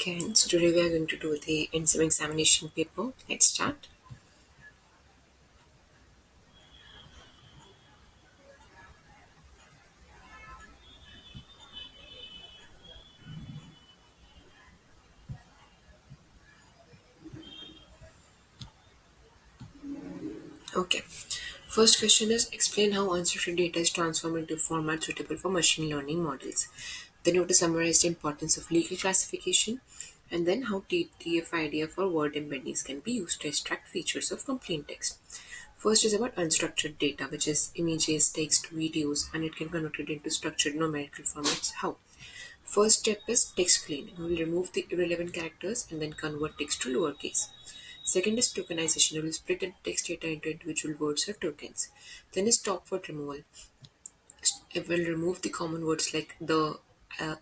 Okay, so today we are going to do the Sem Examination paper. Let's start. Okay, first question is explain how unstructured data is transformed into format suitable for machine learning models. Then you have to summarize the importance of legal classification and then how TF-IDF for word embeddings can be used to extract features of complaint text. First is about unstructured data, which is images, text, videos, and it can convert it into structured numerical formats. How? First step is text cleaning. We will remove the irrelevant characters and then convert text to lowercase. Second is tokenization. We will split the text data into individual words or tokens. Then is stop word removal. It will remove the common words like the,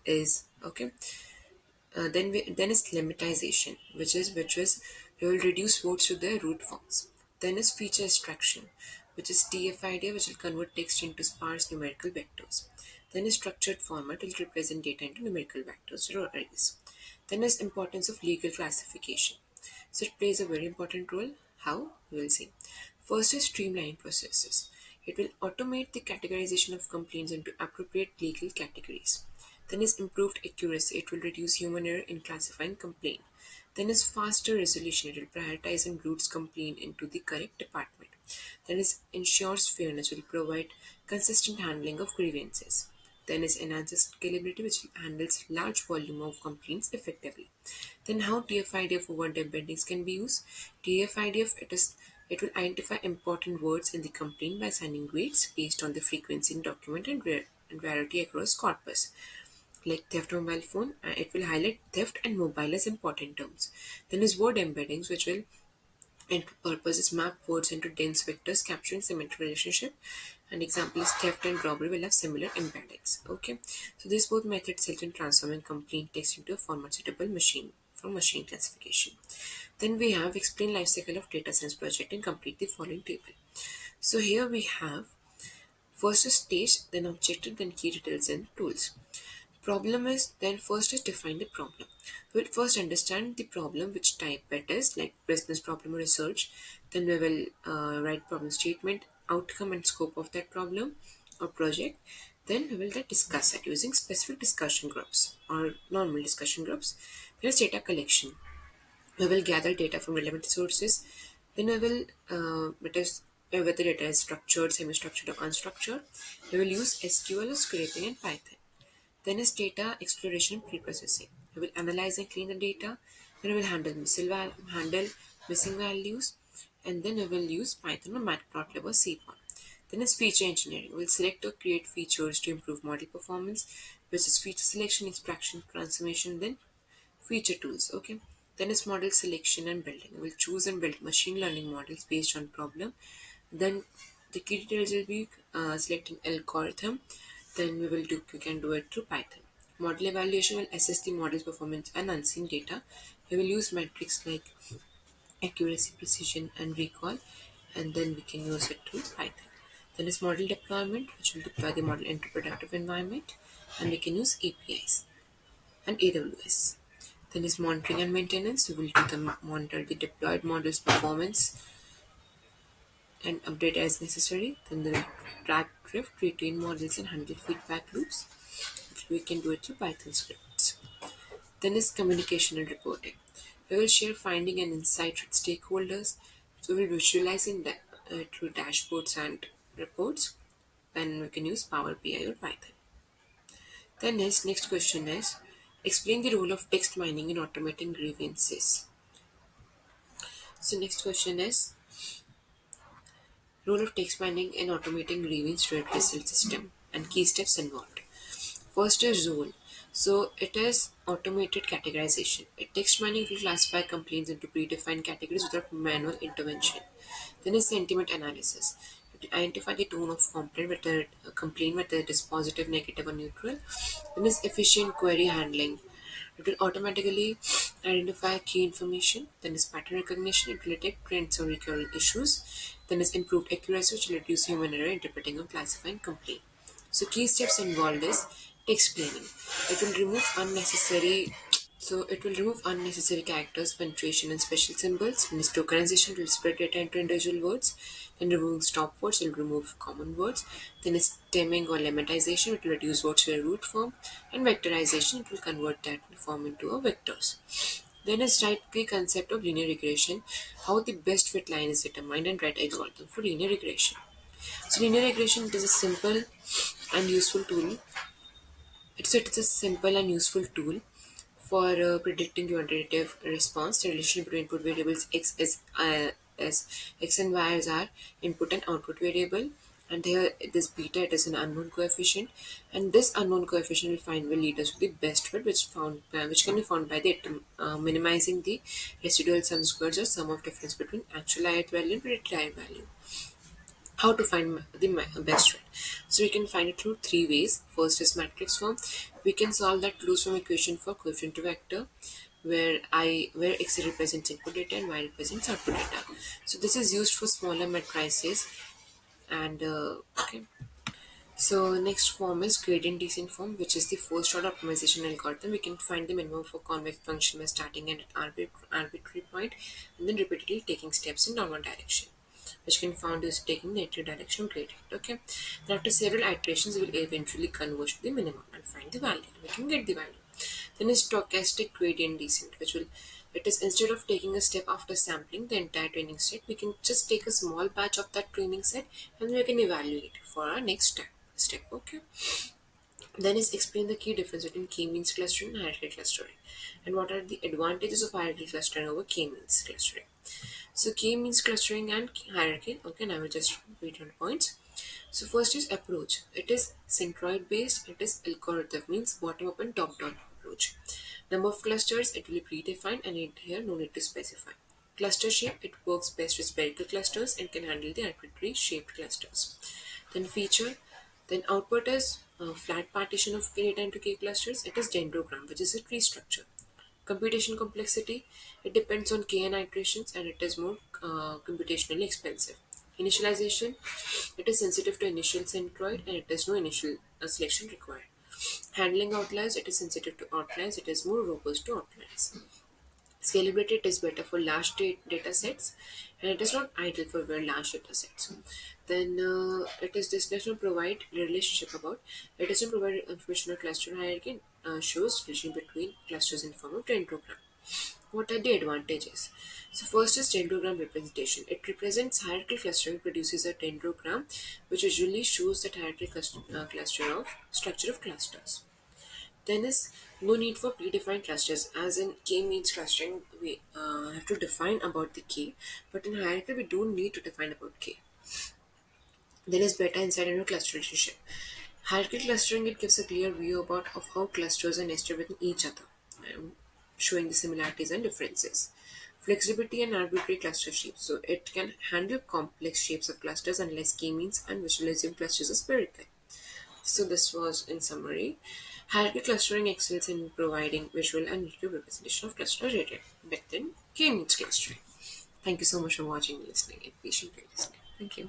is, okay. Then is lemmatization, which is we will reduce words to their root forms. Then is feature extraction, which is TF-IDF, which will convert text into sparse numerical vectors. Then is structured format, will represent data into numerical vectors or arrays. Then is importance of legal classification. So it plays a very important role. How? We will see. First is streamlining processes. It will automate the categorization of complaints into appropriate legal categories. Then is improved accuracy. It will reduce human error in classifying complaint. Then is faster resolution. It will prioritize and routes complaint into the correct department. Then is ensures fairness. Will provide consistent handling of grievances. Then is enhances scalability, which handles large volume of complaints effectively. Then how TF-IDF word embeddings can be used? TF-IDF it will identify important words in the complaint by assigning weights based on the frequency in document and rarity across corpus. Like theft of mobile phone, it will highlight theft and mobile as important terms. Then is word embeddings, which will and purpose is map words into dense vectors capturing symmetric relationship. An example is theft and robbery will have similar embeddings. Okay, so these both methods help in transforming complete text into a format suitable machine for machine classification. Then we have explain life cycle of data science project and complete the following table. So here we have first is stage, then objective, then key details and tools. Problem is then first is define the problem. We'll first understand the problem, which type it is, like business problem or research. Then we will write problem statement, outcome and scope of that problem or project. Then we will then discuss it using specific discussion groups or normal discussion groups. Then is data collection. We will gather data from relevant sources. Then we will, it is whether data is structured, semi-structured or unstructured. We will use SQL or scraping and Python. Then is data exploration and pre-processing. We will analyze and clean the data. Then we will handle missing values, and then we will use Python or Matplotlib or Cpon. Then is feature engineering. We will select or create features to improve model performance, which is feature selection, extraction, transformation, then feature tools. Okay. Then is model selection and building. We will choose and build machine learning models based on problem. Then the key details will be selecting algorithm. Then we can do it through Python. Model evaluation will assess the model's performance and unseen data. We will use metrics like accuracy, precision, and recall, and then we can use it through Python. Then is model deployment, which will deploy the model into productive environment, and we can use APIs and AWS. Then is monitoring and maintenance. We will monitor the deployed model's performance and update as necessary. Then the track drift, retrain models and handle feedback loops, which we can do it through Python scripts. Then is communication and reporting. We will share finding and insight with stakeholders. So we will visualize through dashboards and reports. Then we can use Power BI or Python. Then next question is explain the role of text mining in automating grievances. So next question is role of text mining in automating grievance redressal system and key steps involved. First is role. So it is automated categorization. Text mining will classify complaints into predefined categories without manual intervention. Then is sentiment analysis. It will identify the tone of complaint, whether it is positive, negative, or neutral. Then is efficient query handling. It will automatically identify key information. Then is pattern recognition. It will detect trends or recurring issues. Then is improved accuracy, which will reduce human error interpreting or classifying complaint. So key steps involved is text cleaning. It will remove unnecessary So it will remove unnecessary characters, punctuation, and special symbols. And its tokenization will split data into individual words. Then removing stop words will remove common words. Then stemming or lemmatization, it will reduce words to a root form. And vectorization, it will convert that form into a vectors. Then is right the concept of linear regression, how the best fit line is determined and right algorithm for linear regression. So linear regression it is a simple and useful tool. It's a simple and useful tool for predicting quantitative response. The relation between input variables as x and y as are input and output variable, and here this beta it is an unknown coefficient, and this unknown coefficient will lead us to the best fit, which can be found by the minimizing the residual sum squares or sum of difference between actual ith value and predicted ith value. How to find the best fit? So we can find it through three ways. First is matrix form. We can solve that closed form equation for coefficient to vector, where x represents input data and y represents output data. So this is used for smaller matrices. And okay. So next form is gradient descent form, which is the first order optimization algorithm. We can find the minimum for convex function by starting at an arbitrary point and then repeatedly taking steps in downward direction, which can be found is taking the negative direction gradient. Okay. Then after several iterations, we will eventually converge to the minimum and find the value. We can get the value. Then is stochastic gradient descent, which will it is instead of taking a step after sampling the entire training set, we can just take a small batch of that training set and we can evaluate for our next step. Okay. Then is explain the key difference between k-means clustering and hierarchical clustering, and what are the advantages of hierarchical clustering over k-means clustering. So k-means clustering and hierarchy. Okay, and I will just read on points. So first is approach. It is centroid based. It is algorithm means bottom up and top down approach. Number of clusters it will be predefined and here no need to specify. Cluster shape it works best with spherical clusters and can handle the arbitrary shaped clusters. Then feature, then output is a flat partition of k data into k clusters. It is dendrogram, which is a tree structure. Computation complexity, it depends on k and iterations and it is more computationally expensive. Initialization, it is sensitive to initial centroid and it has no initial selection required. Handling outliers, it is sensitive to outliers, it is more robust to outliers. Scalability, it is better for large data sets and it is not ideal for very large data sets. Then this does not provide relationship about, it doesn't provide information on cluster hierarchy, shows relation between clusters in form of dendrogram. What are the advantages? So first is dendrogram representation. It represents hierarchical clustering, produces a dendrogram which usually shows the hierarchical cluster of structure of clusters. Then is no need for predefined clusters. As in k-means clustering, we have to define about the k, but in hierarchy we don't need to define about k. Then is better insight into cluster relationship. Hierarchical clustering it gives a clear view about of how clusters are nested within each other, showing the similarities and differences. Flexibility and arbitrary cluster shapes. So it can handle complex shapes of clusters unless k-means and visualizing clusters are spherical. So this was in summary. Hierarchy clustering excels in providing visual and narrative representation of cluster data, better than k-means clustering. Thank you so much for watching and listening and patiently listening. Thank you.